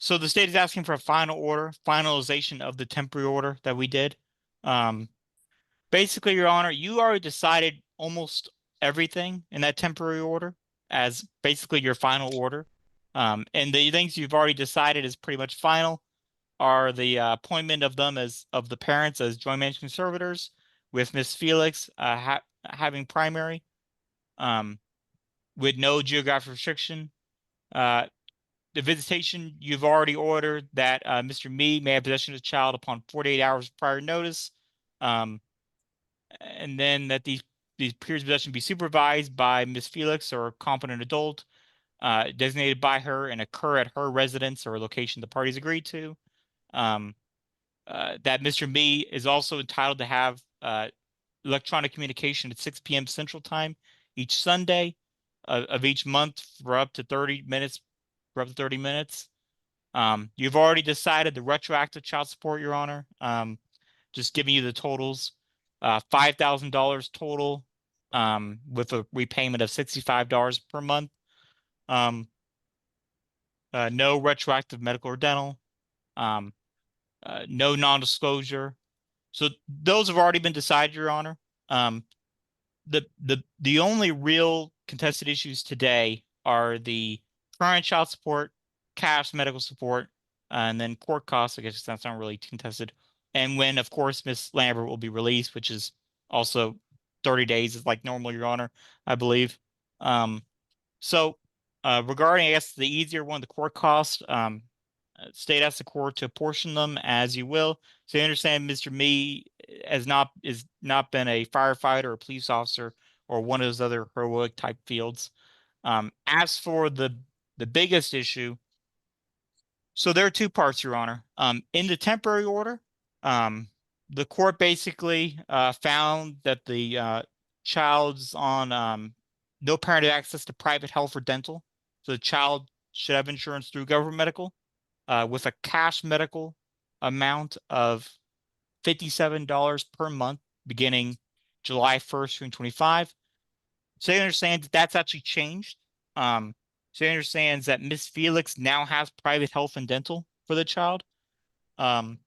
So the state is asking for a final order, finalization of the temporary order that we did. Um, Basically, Your Honor, you already decided almost everything in that temporary order as basically your final order. And the things you've already decided is pretty much final are the appointment of them as of the parents as joint management conservators, with Miss Felix having primary, um, with no geographic restriction. Uh, the visitation, you've already ordered that Mr. Mii may have possession of the child upon 48 hours prior notice. Um, and then that these periods of possession be supervised by Miss Felix or a competent adult designated by her and occur at her residence or location the parties agreed to. Um, that Mr. Mii is also entitled to have electronic communication at 6 p.m. Central Time each Sunday of each month for up to 30 minutes. For up to 30 minutes. You've already decided the retroactive child support, Your Honor. Just giving you the totals. $5,000 total, with a repayment of $65 per month. Um, no retroactive medical or dental. Um, no non-disclosure. So those have already been decided, Your Honor. Um, the only real contested issues today are the current child support, cash medical support, and then court costs. I guess that's not really contested. And when, of course, Miss Lambert will be released, which is also 30 days, is like normal, Your Honor, I believe. Um, so regarding, I guess, the easier one, the court costs, state asks the court to apportion them as you will. So you understand Mr. Mii is not been a firefighter or a police officer or one of those other heroic type fields. As for the biggest issue, so there are two parts, Your Honor. In the temporary order, the court basically found that the child's on no parent had access to private health or dental, so the child should have insurance through government medical with a cash medical amount of $57 per month beginning July 1st, 2025. So he understands that that's actually changed. So he understands that Miss Felix now has private health and dental for the child. Um,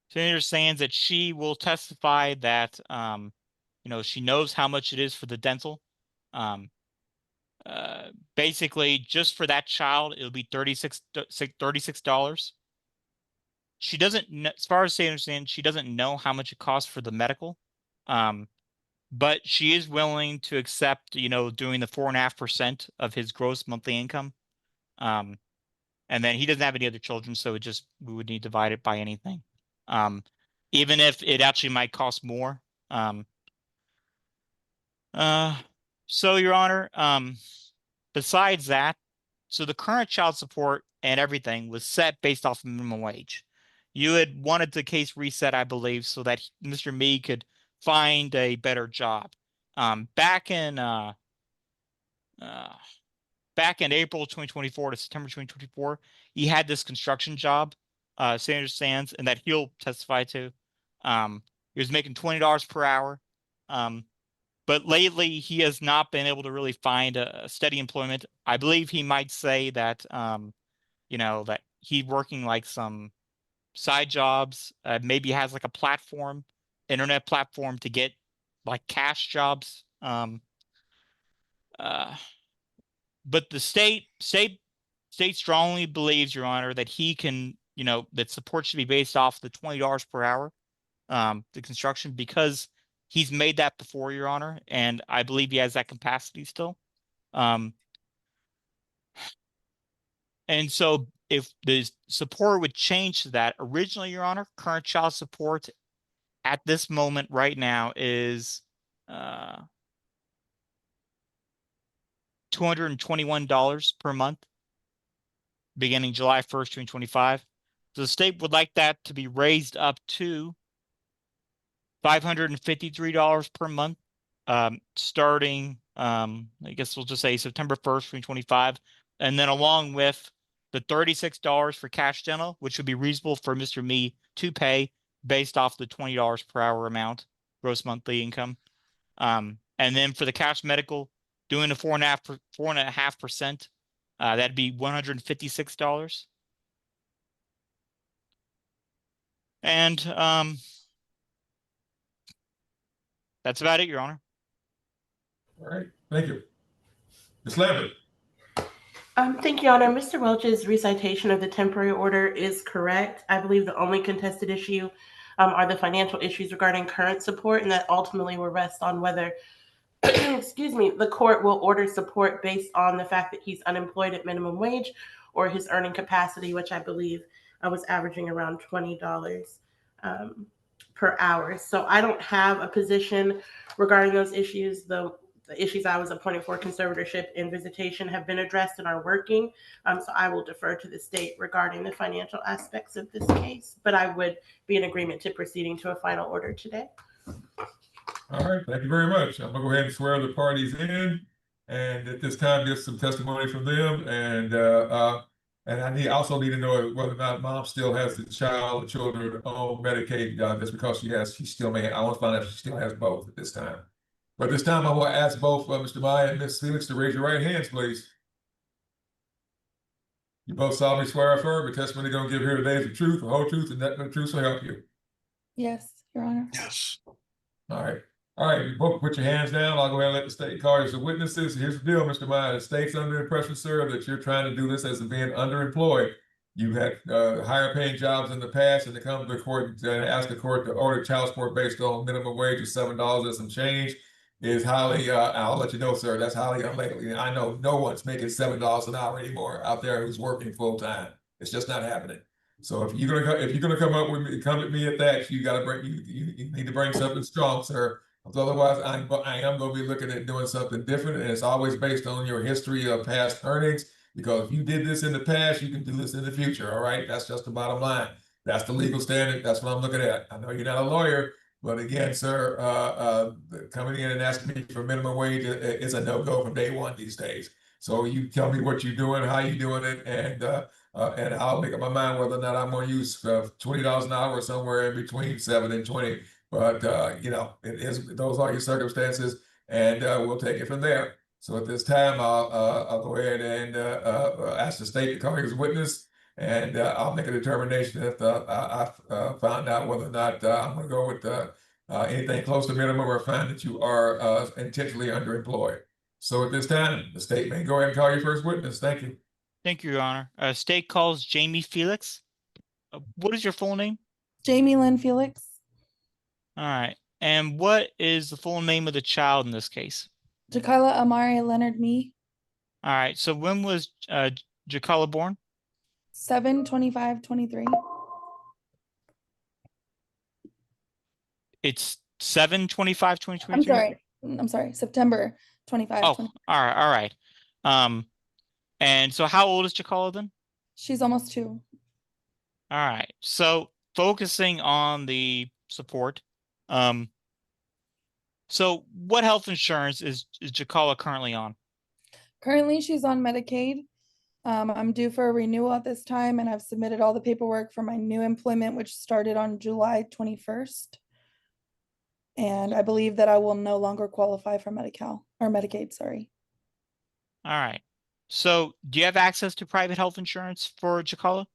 so he understands that she will testify that she knows how much it is for the dental. Um, Basically, just for that child, it'll be $36. She doesn't know, as far as I understand, she doesn't know how much it costs for the medical. Um, but she is willing to accept, doing the 4.5% of his gross monthly income. Um, and then he doesn't have any other children, so we would need to divide it by anything. Um, Even if it actually might cost more. Um, uh, so Your Honor, besides that, so the current child support and everything was set based off minimum wage. You had wanted the case reset, I believe, so that Mr. Mii could find a better job. Um, back in uh, uh, Back in April 2024 to September 2024, he had this construction job, Senator Sands, and that he'll testify to. He was making $20 per hour. Um, but lately he has not been able to really find a steady employment. I believe he might say that that he's working like some side jobs, maybe has like a platform, internet platform to get like cash jobs. Uh, but the state strongly believes, Your Honor, that he can, that support should be based off the $20 per hour, the construction, because he's made that before, Your Honor, and I believe he has that capacity still. Um, and so if the support would change to that, originally, Your Honor, current child support at this moment right now is $221 per month beginning July 1st, 2025. So the state would like that to be raised up to $553 per month, starting, I guess we'll just say September 1st, 2025. And then along with the $36 for cash dental, which would be reasonable for Mr. Mii to pay based off the $20 per hour amount, gross monthly income. And then for the cash medical, doing the 4.5%, that'd be $156. And that's about it, Your Honor. All right, thank you. Ms. Lambert. Thank you, Your Honor. Mr. Welch's recitation of the temporary order is correct. I believe the only contested issue are the financial issues regarding current support, and that ultimately will rest on whether, excuse me, the court will order support based on the fact that he's unemployed at minimum wage or his earning capacity, which I believe was averaging around $20 per hour. So I don't have a position regarding those issues. The issues I was appointed for, conservatorship and visitation, have been addressed and are working. So I will defer to the state regarding the financial aspects of this case, but I would be in agreement to proceeding to a final order today. All right, thank you very much. I'm gonna go ahead and swear the parties in, and at this time get some testimony from them. And I also need to know whether or not mom still has the children on Medicaid. Just because she still may. I want to find out if she still has both at this time. But this time I will ask both Mr. Mii and Ms. Felix to raise your right hands, please. You both solemnly swear or affirm the testimony you're going to give here today is the truth, the whole truth, and nothing but the truth shall help you. Yes, Your Honor. Yes. All right. All right, you both put your hands down. I'll go ahead and let the state call you as the witnesses. Here's the deal, Mr. Mii. The state's under the impression, sir, that you're trying to do this as being underemployed. You've had higher paying jobs in the past, and to come to the court and ask the court to order child support based on minimum wage of $7 and some change is highly, I'll let you know, sir, that's highly unlikely. I know no one's making $7 an hour anymore out there who's working full time. It's just not happening. So if you're gonna come up with me, come at me at that, you gotta bring you need to bring something strong, sir. Otherwise, I am going to be looking at doing something different, and it's always based on your history of past earnings. Because if you did this in the past, you can do this in the future. All right, that's just the bottom line. That's the legal standard. That's what I'm looking at. I know you're not a lawyer, but again, sir, coming in and asking me for minimum wage is a no-go from day one these days. So you tell me what you're doing, how you're doing it, and I'll make up my mind whether or not I'm going to use $20 an hour or somewhere in between 7 and 20. But those are your circumstances, and we'll take it from there. So at this time, I'll go ahead and ask the state to call you as a witness, and I'll make a determination if I found out whether or not I'm going to go with anything close to minimum or find that you are intentionally underemployed. So at this time, the state may go ahead and call your first witness. Thank you. Thank you, Your Honor. State calls Jaimie Felix. What is your full name? Jaimie Lynn Felix. All right. And what is the full name of the child in this case? Jakala Amari Leonard Mii. All right. So when was Jakala born? 7/25/23. It's 7/25/2023. I'm sorry. September 25. Oh, all right. All right. And so how old is Jakala then? She's almost 2. All right. So focusing on the support. So what health insurance is Jakala currently on? Currently, she's on Medicaid. I'm due for a renewal at this time, and I've submitted all the paperwork for my new employment, which started on July 21st. And I believe that I will no longer qualify for Medicaid, sorry. All right. So do you have access to private health insurance for Jakala?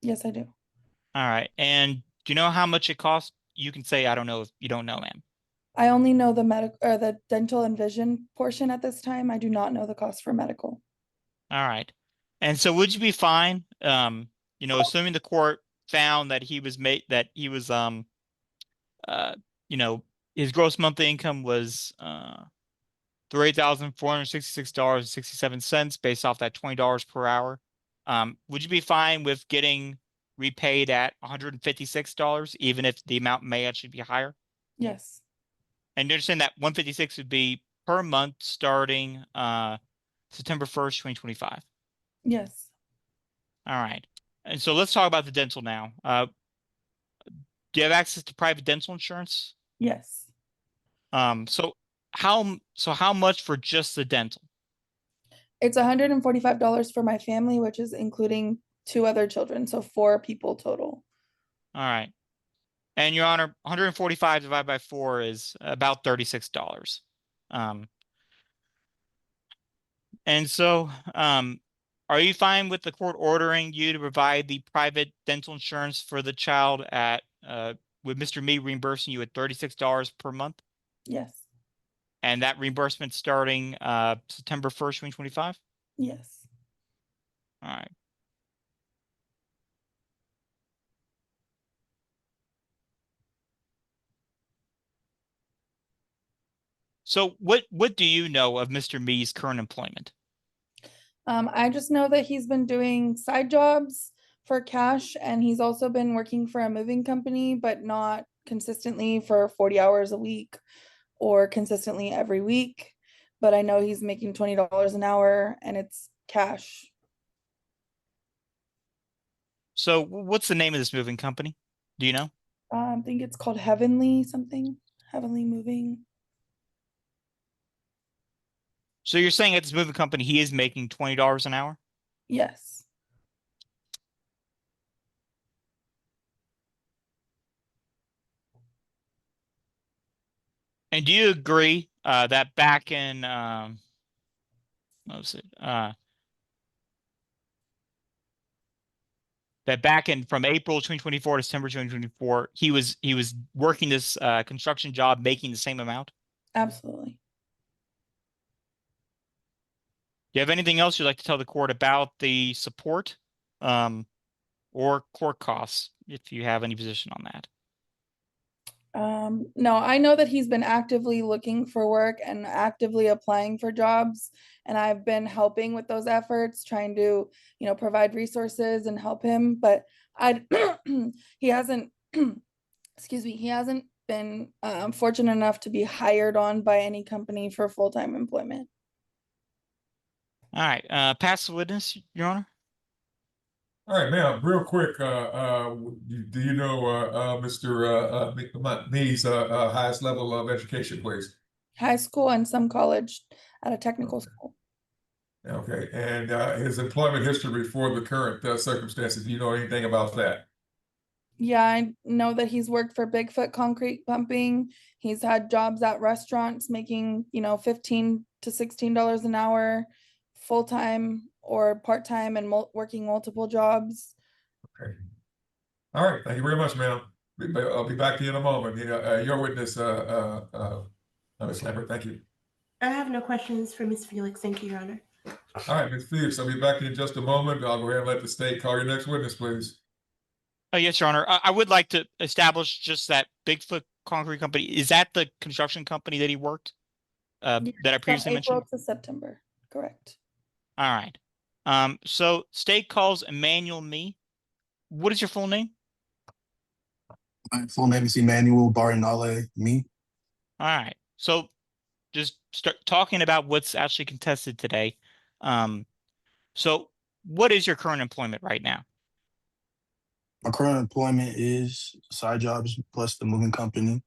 Yes, I do. All right. And do you know how much it costs? You can say, I don't know if you don't know, ma'am. I only know the medical or the dental and vision portion at this time. I do not know the cost for medical. All right. And so would you be fine, assuming the court found that his gross monthly income was $38,466.67 based off that $20 per hour. Would you be fine with getting repaid at $156, even if the amount may actually be higher? Yes. And you understand that 156 would be per month starting September 1st, 2025. Yes. All right. And so let's talk about the dental now. Do you have access to private dental insurance? Yes. So how much for just the dental? It's $145 for my family, which is including 2 other children, so 4 people total. All right. And Your Honor, 145 divided by 4 is about $36. And so Are you fine with the court ordering you to provide the private dental insurance for the child at with Mr. Mii reimbursing you at $36 per month? Yes. And that reimbursement starting September 1st, 2025? Yes. All right. So what do you know of Mr. Mii's current employment? I just know that he's been doing side jobs for cash, and he's also been working for a moving company, but not consistently for 40 hours a week or consistently every week. But I know he's making $20 an hour and it's cash. So what's the name of this moving company? Do you know? I think it's called Heavenly something, Heavenly Moving. So you're saying at this moving company, he is making $20 an hour? Yes. And do you agree that back in what was it? That back in from April 2024 to December 2024, he was working this construction job, making the same amount? Absolutely. Do you have anything else you'd like to tell the court about the support or court costs, if you have any position on that? No, I know that he's been actively looking for work and actively applying for jobs, and I've been helping with those efforts, trying to, provide resources and help him, but he hasn't, excuse me, he hasn't been fortunate enough to be hired on by any company for full-time employment. Uh, All right, pass the witness, Your Honor. All right, ma'am, real quick, do you know Mr. Mii's highest level of education, please? High school and some college at a technical school. Okay, and his employment history before the current circumstances, do you know anything about that? Yeah, I know that he's worked for Bigfoot Concrete Pumping. He's had jobs at restaurants making, $15 to $16 an hour, full-time or part-time, and working multiple jobs. Okay. All right, thank you very much, ma'am. I'll be back to you in a moment. Your witness, Ms. Lambert, thank you. I have no questions for Ms. Felix. Thank you, Your Honor. All right, Ms. Felix, I'll be back in just a moment. I'll go ahead and let the state call your next witness, please. Oh, yes, Your Honor. I would like to establish just that Bigfoot Concrete Company. Is that the construction company that he worked that I previously From April mentioned? to September, correct. All right. So state calls Emmanuel Mii. What is your full name? My full name is Emmanuel Mii. All right. So just start talking about what's actually contested today. So what is your current employment right now? My current employment is side jobs plus the moving company.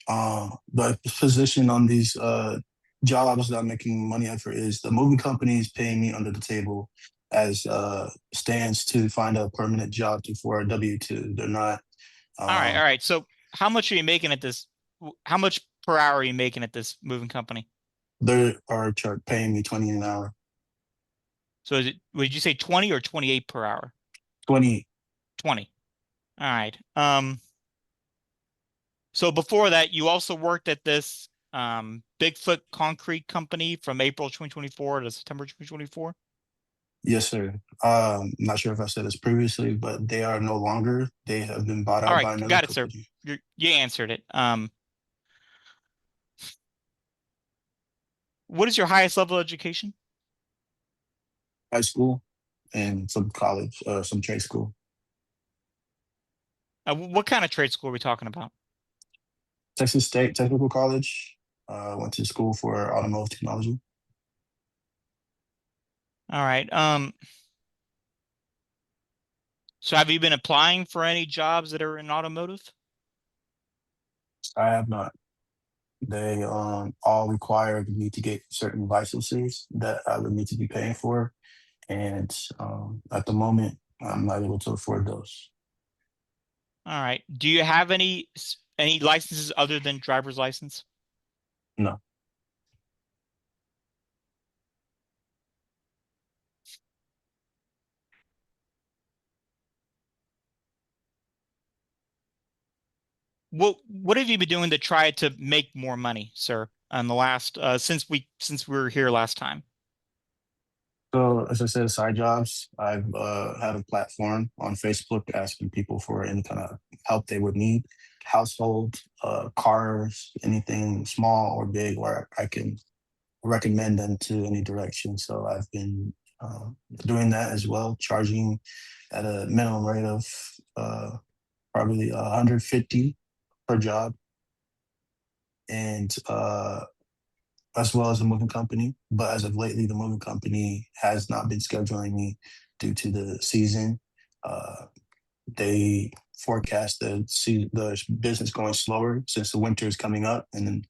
The position on these jobs that I'm making money at for is the moving company is paying me under the table as stands to find a permanent job for a W-2. They're not. All right. So how much are you making at this? How much per hour are you making at this moving company? They are paying me $20 an hour. So would you say 20 or 28 per hour? 20. 20. All right. So before that, you also worked at this Bigfoot Concrete Company from April 2024 to September 2024? Yes, sir. I'm not sure if I said this previously, but they are no longer. They have been bought out by another got it, company. sir. You answered it. What is your highest level of education? High school and some college, some trade school. What kind of trade school are we talking about? Texas State Technical College. Went to school for automotive technology. All right. So have you been applying for any jobs that are in automotive? I have not. They all require me to get certain licenses that I would need to be paying for. And at the moment, I'm not able to afford those. All right. Do you have any licenses other than driver's license? No. what have you been doing to try to make more money, sir, on the last since we were here last time? So as I said, side jobs. I've had a platform on Facebook asking people for any kind of help they would need, household, cars, anything small or big, where I can recommend them to any direction. So I've been doing that as well, charging at a minimum rate of probably 150 per job, and as well as the moving company. But as of lately, the moving company has not been scheduling me due to the season. They forecast the business going slower since the winter is coming up, and then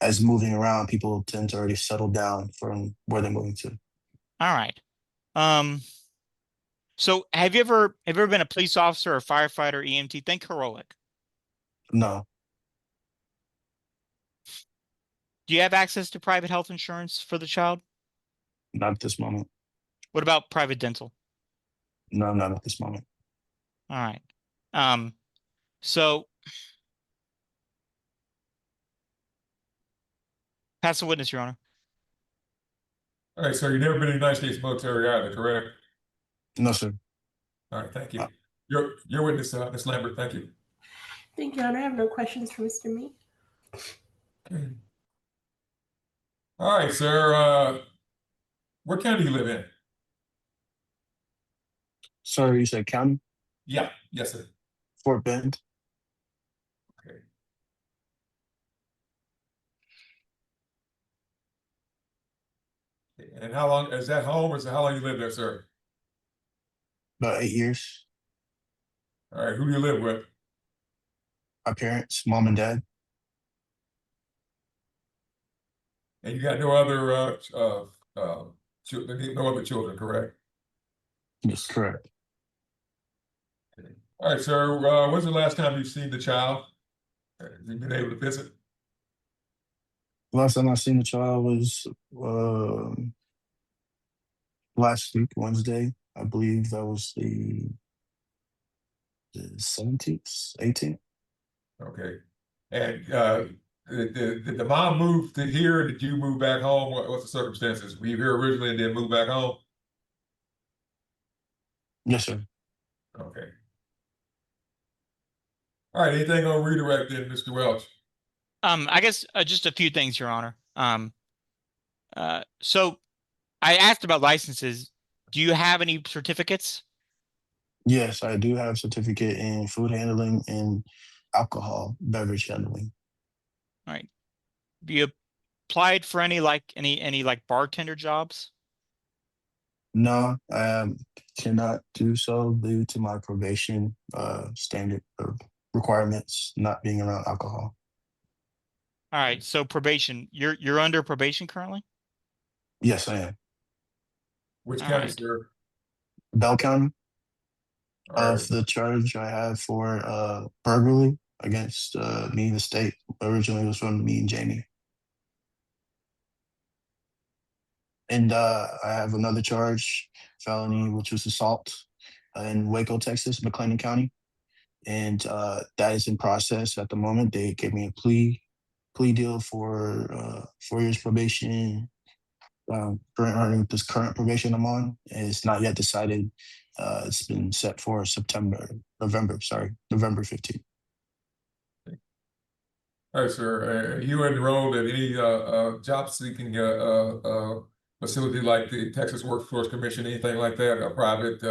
as moving around, people tend to already settle down from where they're moving to. All right. So have you ever been a police officer or firefighter, EMT? Think heroic. No, Do you have access to private health insurance for the child? not at this moment. What about private dental? No, not at this moment. All right. So pass the witness, Your Honor. All right, sir, you've never been in the United States military either, correct? No, sir. All right, thank you. Your witness, Ms. Lambert, thank you. Thank you, Your Honor. I have no questions for Mr. Mii. Okay. All right, sir, what county do you live in? Sorry, you said county? Yeah, yes, sir. Fort Bend. Okay. And how long, is that home or is that how long you live there, sir? About 8 years. All right, who do you live with? My parents, mom and dad. And you got no other no other children, correct? Yes, correct. All right, sir. When's the last time you've seen the child? Have you been able to visit? Last time I seen the child was last week, Wednesday. I believe that was the 17th, 18th. Okay. And did the mom move to here? Or did you move back home? What's the circumstances? Were you here originally and then moved back home? Yes, sir. Okay. All right. Anything on redirect then, Mr. Welch? I guess just a few things, Your Honor. So I asked about licenses. Do you have any certificates? Yes, I do have a certificate in food handling and alcohol beverage handling. All right. Have you applied for any like bartender jobs? No, I cannot do so due to my probation standard or requirements not being around alcohol. All right. So probation. You're under probation currently? Yes, I am. Which All county, right. sir? Bell County. All Of right. the charge I have for burglary against me and the state. Originally was from me and Jaimie. And I have another charge, felony, which was assault in Waco, Texas, McLennan County. And that is in process at the moment. They gave me a plea deal for 4 years probation. This current probation I'm on is not yet decided. It's been set for November 15th. All right, sir. You enrolled at any job-seeking facility like the Texas Workforce Commission, anything like that, private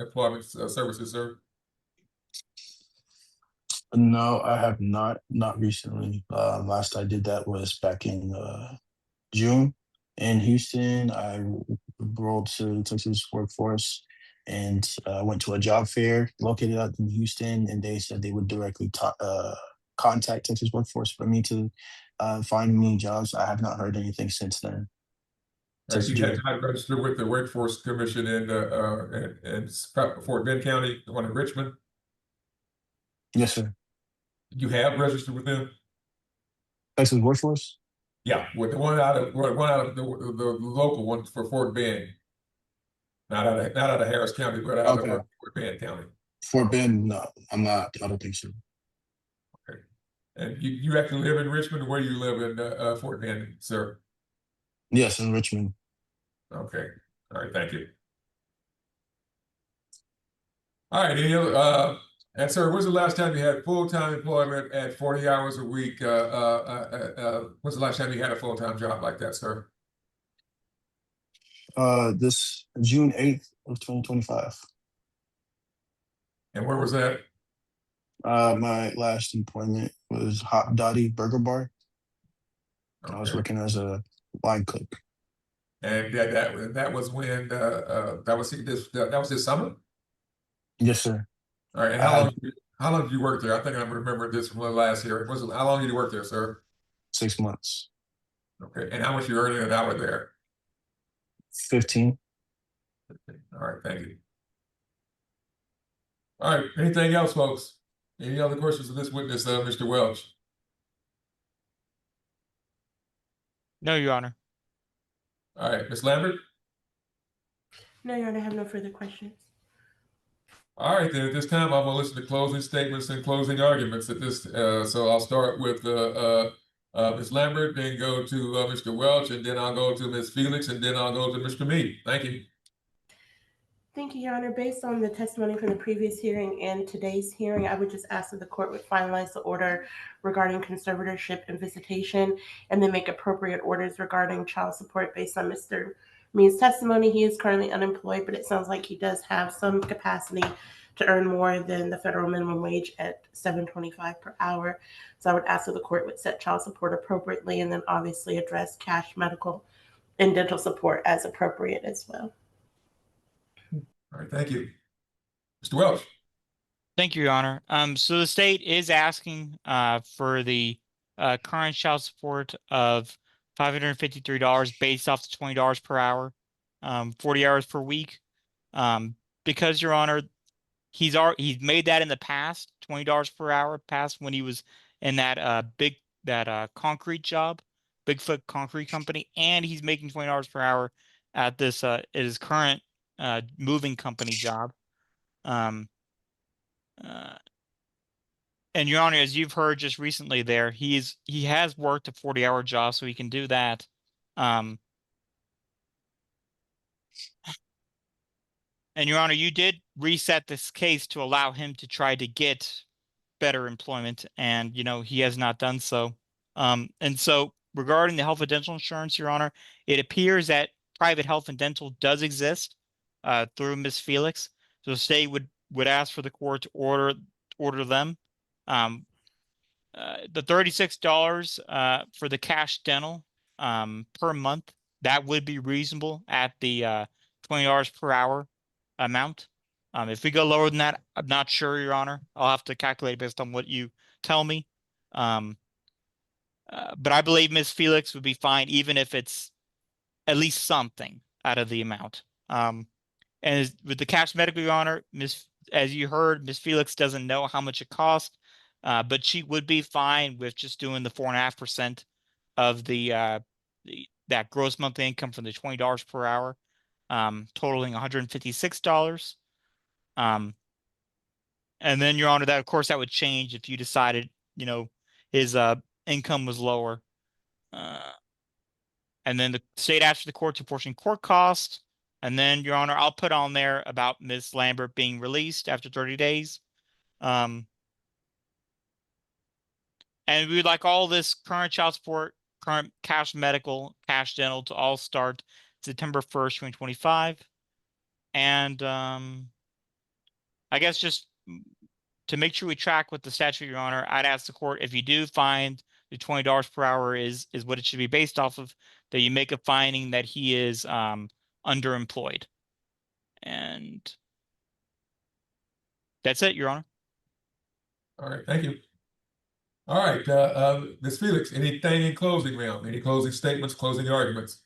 employment services, sir? No, I have not recently. Last I did that was back in June in Houston. I enrolled to Texas Workforce and went to a job fair located out in Houston, and they said they would directly contact Texas Workforce for me to find me jobs. I have not heard anything since then. Right, you had time to register with the Workforce Commission in Fort Bend County, the one in Richmond? Yes, sir. You have registered with them? Texas Workforce? Yeah, with the one out of the local one for Fort Bend. Not out of Harris County, but out of Fort Bend County. Fort Bend, no, I'm not. I don't think so. Okay. And you actually live in Richmond, or where do you live in Fort Bend, sir? Yes, in Richmond. Okay. All right. Thank you. All right. Any other, and sir, when's the last time you had full-time employment at 40 hours a week? When's the last time you had a full-time job like that, sir? This June 8th of 2025. And where was that? My last employment was Hot Dottie Burger Bar. I was Okay. working as a line cook. And that was when that was this summer? Yes, sir. All right. And how long did you work there? I think I remember this from last year. How long did you work there, sir? 6 months. Okay. And how much you earning an hour there? 15. All right. Thank you. All right. Anything else, folks? Any other questions of this witness, Mr. Welch? No, Your Honor. All right. Ms. Lambert? No, Your Honor, I have no further questions. All right, then at this time, I'm gonna listen to closing statements and closing arguments at this. So I'll start with Ms. Lambert, then go to Mr. Welch, and then I'll go to Ms. Felix, and then I'll go to Mr. Mii. Thank you. Thank you, Your Honor. Based on the testimony from the previous hearing and today's hearing, I would just ask that the court would finalize the order regarding conservatorship and visitation, and then make appropriate orders regarding child support based on Mr. Mii's testimony. He is currently unemployed, but it sounds like he does have some capacity to earn more than the federal minimum wage at $7.25 per hour. So I would ask that the court would set child support appropriately, and then obviously address cash, medical, and dental support as appropriate as well. All right, thank you. Mr. Welch. Thank you, Your Honor. So the state is asking for the current child support of $553 based off the $20 per hour, 40 hours per week. Because, Your Honor, he's made that in the past, $20 per hour past when he was in that concrete job, Bigfoot Concrete Company, and he's making $20 per hour at this his current moving company job. And Your Honor, as you've heard just recently there, he has worked a 40-hour job, so he can do that. And Your Honor, you did reset this case to allow him to try to get better employment, and he has not done so. And so regarding the health and dental insurance, Your Honor, it appears that private health and dental does exist through Ms. Felix. So the state would ask for the court to order them. The $36 for the cash dental per month, that would be reasonable at the $20 per hour amount. If we go lower than that, I'm not sure, Your Honor. I'll have to calculate based on what you tell me. But I believe Ms. Felix would be fine, even if it's at least something out of the amount. And with the cash medical, Your Honor, as you heard, Ms. Felix doesn't know how much it costs, but she would be fine with just doing the 4.5% of that gross monthly income from the $20 per hour, totaling $156. And then, Your Honor, that of course that would change if you decided, his income was lower. And then the state asked the court to apportion court costs. And then, Your Honor, I'll put on there about Ms. Lambert being released after 30 days. And we would like all this current child support, current cash medical, cash dental to all start September 1st, 2025. And I guess just to make sure we track with the statute, Your Honor, I'd ask the court, if you do find the $20 per hour is what it should be based off of, that you make a finding that he is underemployed. And that's it, Your Honor. All right, thank you. All right, Ms. Felix, anything in closing, ma'am? Any closing statements, closing arguments?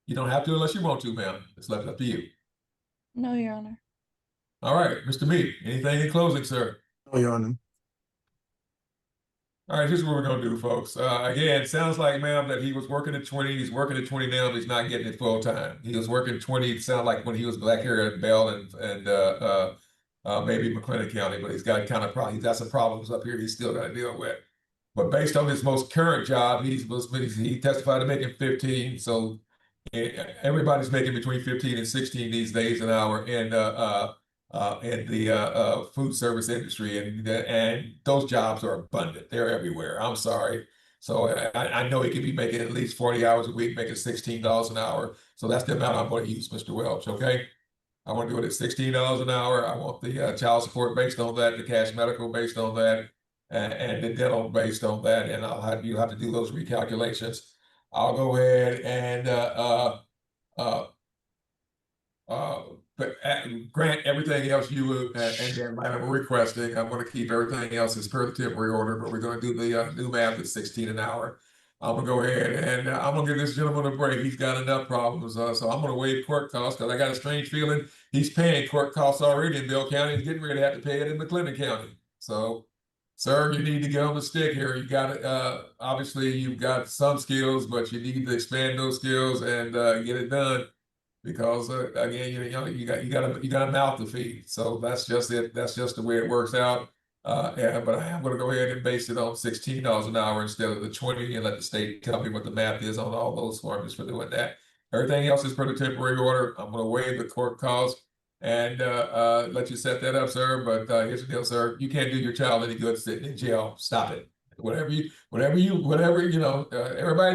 You don't have to unless you want to, ma'am. It's left up to you. No, Your Honor. All right, Mr. Mii, anything in closing, sir? No, Your Honor. All right, here's what we're gonna do, folks. Again, sounds like, ma'am, that he was working at 20. He's working at 20 now, but he's not getting it full time. He was working 20. It sounded like when he was back here at Bell and maybe McLennan County, but he's got some problems up here he's still got to deal with. But based on his most current job, he testified to making 15. So everybody's making between 15 and 16 these days an hour in the food service industry, and those jobs are abundant. They're everywhere. I'm sorry. So I know he could be making at least 40 hours a week, making $16 an hour. So that's the amount I'm going to use, Mr. Welch. Okay. I want to do it at $16 an hour. I want the child support based on that, the cash medical based on that, and the dental based on that. And you have to do those recalculations. I'll go ahead and grant everything else you and then I'm requesting. I'm going to keep everything else as per the temporary order, but we're going to do the new math at 16 an hour. I'm gonna go ahead and I'm gonna give this gentleman a break. He's got enough problems, so I'm gonna waive court costs because I got a strange feeling he's paying court costs already in Bill County. He's getting ready to have to pay it in McLennan County. So, sir, you need to get on the stick here. You got obviously you've got some skills, but you need to expand those skills and get it done. Because again, you got a mouth to feed. So that's just it. That's just the way it works out. Yeah, but I am going to go ahead and base it on $16 an hour instead of the 20, and let the state tell me what the math is on all those formulas for doing that. Everything else is per the temporary order. I'm going to waive the court costs and let you set that up, sir. But here's the deal, sir. You can't do your child any good sitting in jail. Stop it. Everybody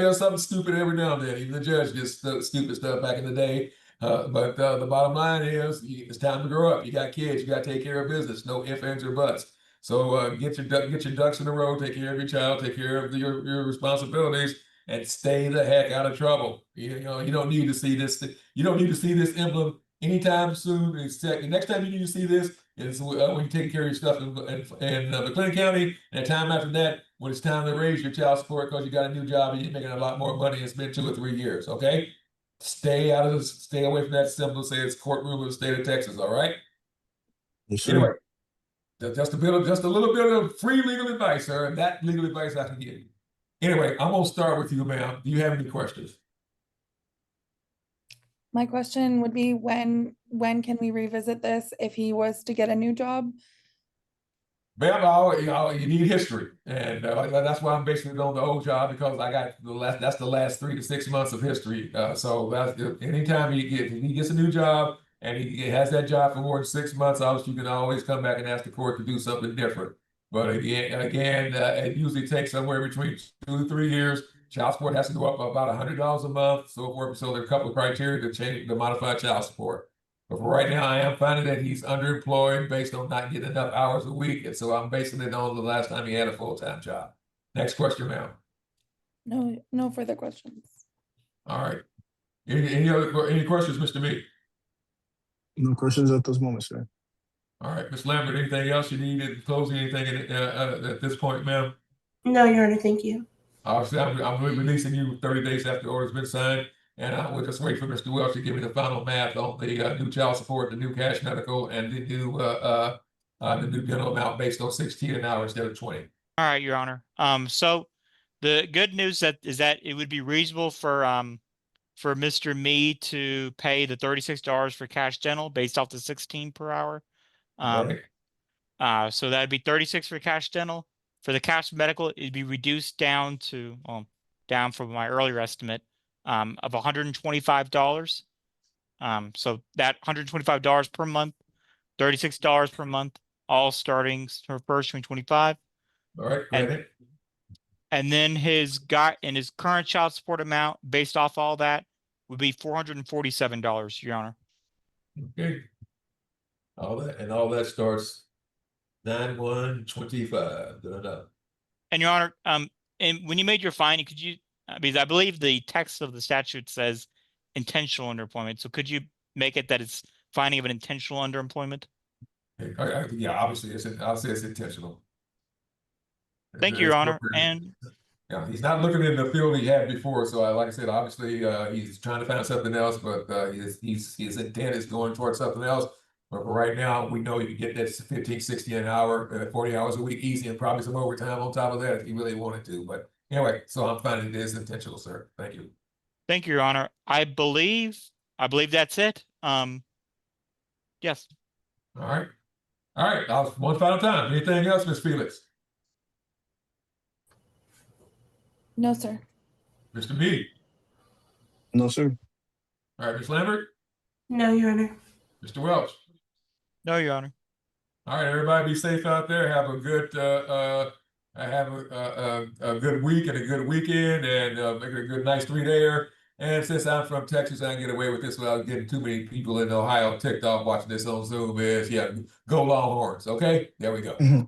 does something stupid every now and then. Even the judge did stupid stuff back in the day. But the bottom line is it's time to grow up. You got kids. You got to take care of business. No ifs, ands, or buts. So get your ducks in a row. Take care of your child. Take care of your responsibilities, and stay the heck out of trouble. You don't need to see this. You don't need to see this emblem anytime soon. The next time you need to see this is when you take care of your stuff in McLennan County. And a time after that, when it's time to raise your child support because you got a new job and you're making a lot more money. It's been 2 or 3 years. Okay. Stay away from that symbol. Say it's courtroom of the state of Texas. All right. Yes, sir. Anyway, just a little bit of free legal advice, sir. And that legal advice I can give you. Anyway, I'm gonna start with you, ma'am. Do you have any questions? My question would be when can we revisit this if he was to get a new job? Ma'am, you need history, and that's why I'm basically on the old job, because I got that's the last 3 to 6 months of history. So that's anytime if he gets a new job and he has that job for more than 6 months, obviously you can always come back and ask the court to do something different. But again, it usually takes somewhere between 2 to 3 years. Child support has to go up about $100 a month, so forth. So there are a couple of criteria to modify child support. But for right now, I am finding that he's underemployed based on not getting enough hours a week. And so I'm basing it on the last time he had a full-time job. Next question, ma'am. No further questions. All right. Any questions, Mr. Mii? No questions at this moment, sir. All right, Ms. Lambert, anything else you need in closing? Anything at this point, ma'am? No, Your Honor, thank you. Obviously, I'm releasing you 30 days after the order's been signed. And I will just wait for Mr. Welch to give me the final math on the new child support, the new cash medical, and the new dental amount based on 16 an hour instead of 20. All right, Your Honor. So the good news is that it would be reasonable for Mr. Mii to pay the $36 for cash dental based off the 16 per hour. Right. So that'd be 36 for cash dental. For the cash medical, it'd be reduced down to down from my earlier estimate of $125. So that $125 per month, $36 per month, all starting for 1st 2025. All right, granted. And then his current child support amount based off all that would be $447, Your Honor. Okay. All that starts 9/1/25. And Your Honor, and when you made your finding, could you, because I believe the text of the statute says intentional underemployment. So could you make it that it's finding of an intentional underemployment? Yeah, obviously, I'll say it's intentional. Thank you, Your Honor. And yeah, he's not looking in the field he had before. So, like I said, obviously, he's trying to find something else, but his intent is going towards something else. But for right now, we know he can get that 15, 16 an hour, 40 hours a week easy, and probably some overtime on top of that if he really wanted to. But anyway, so I'm finding it is intentional, sir. Thank you. Thank you, Your Honor. I believe that's it. Yes. All right. One final time. Anything else, Ms. Felix? No, sir. Mr. Mii? No, sir. All right, Ms. Lambert? No, Your Honor. Mr. Welch? No, Your Honor. All right, everybody be safe out there. Have a good a good week and a good weekend, and make it a good nice 3-dayer. And since I'm from Texas, I can get away with this without getting too many people in Ohio ticked off watching this on Zoom. Is go Longhorns. Okay, there we go.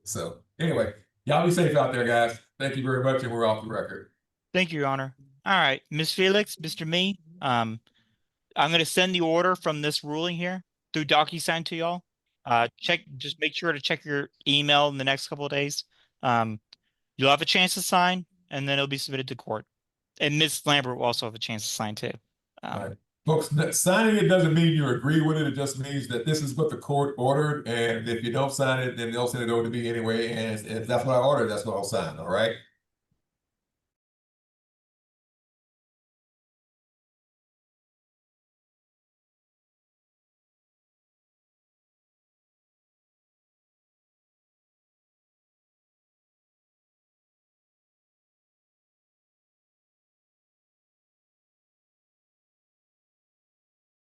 So anyway, y'all be safe out there, guys. Thank you very much, and we're off the record. Thank you, Your Honor. All right, Ms. Felix, Mr. Mii, I'm going to send the order from this ruling here through DocuSign to y'all. Just make sure to check your email in the next couple of days. You'll have a chance to sign, and then it'll be submitted to court. And Ms. Lambert will also have a chance to sign too. All right. Folks, signing it doesn't mean you agree with it. It just means that this is what the court ordered. And if you don't sign it, then they'll send it over to me anyway. And if that's what I ordered, that's what I'll sign. All right.